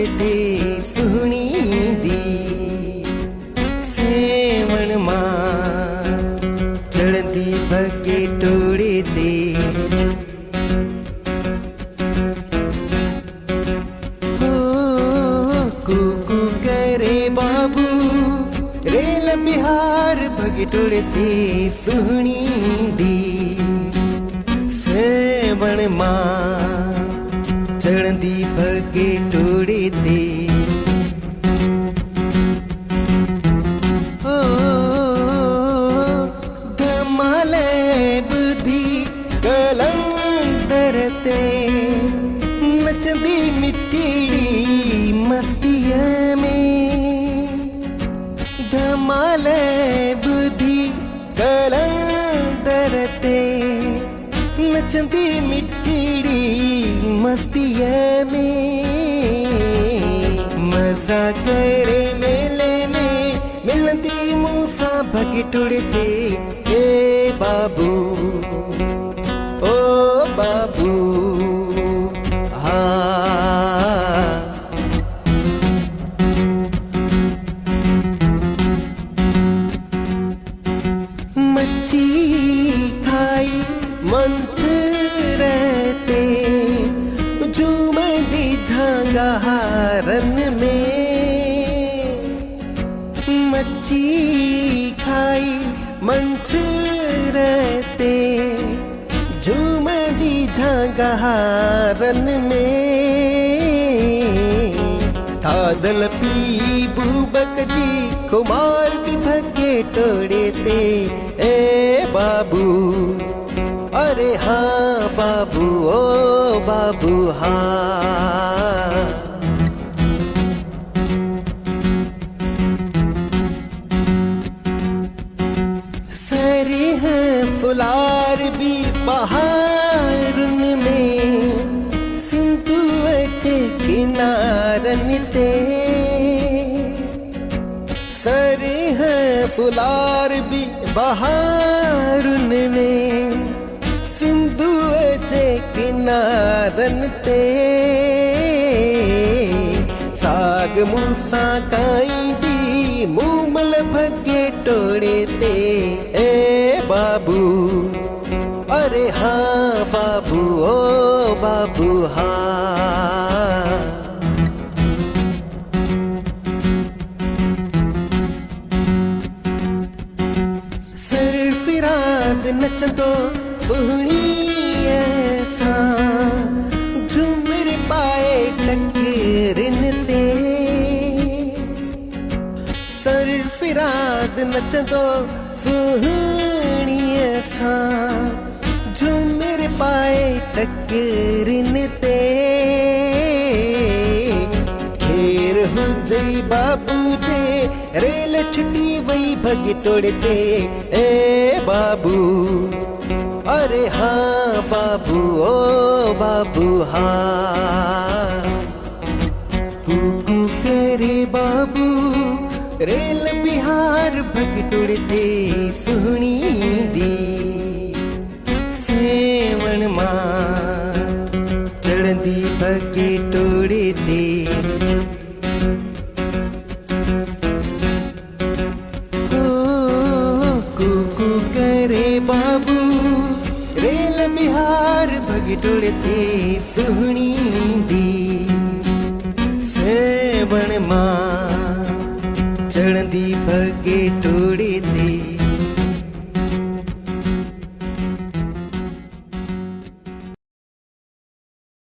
टुड़ते सुहनी दी सेवण मां चढ़ती भगे टुड़ते कुकू करे बाबू रेल बिहार भगे टुड़ते सुहनी दी सेवण मां चढ़ती भगे टुड़ते धमाले बुद्धि कलंदरते नचदी मिट्टीड़ी मस्तिया में धमाले बुद्धि कलंदरते नचदी मिट्टीड़ी मस्तिया में मजा करे मेले में मिलती मूसा भगे टुड़ते ए बाबू ओ बाबू मच्छी खाई मंथरते झूमदी झांगारन में मच्छी खाई मंथरते झूमदी झांगारन में तादल पी बुबक जी कुमार भी भगे टुड़ते ए बाबू अरे हाँ बाबू ओ बाबू हाँ सरे हैं फुलार भी बहारन में सिंधु अच्छे किनारन ते सरे हैं फुलार भी बहारन में सिंधु अच्छे किनारन ते साग मूसा काई दी मूमल भगे टुड़ते ए बाबू अरे हाँ बाबू ओ बाबू हाँ सरफिराज नचदो सुहनी ऐसा झूमर पाए टकरिन ते सरफिराज नचदो सुहनी ऐसा झूमर पाए टकरिन ते घेर हो जई बाबू जे रेल छुट्टी वही भगे टुड़ते ए बाबू अरे हाँ बाबू ओ बाबू हाँ कुकू करे बाबू रेल बिहार भगे टुड़ते सुहनी दी सेवण मां चढ़ती भगे टुड़ते कुकू करे बाबू रेल बिहार भगे टुड़ते सुहनी दी सेवण मां चढ़ती भगे टुड़ते।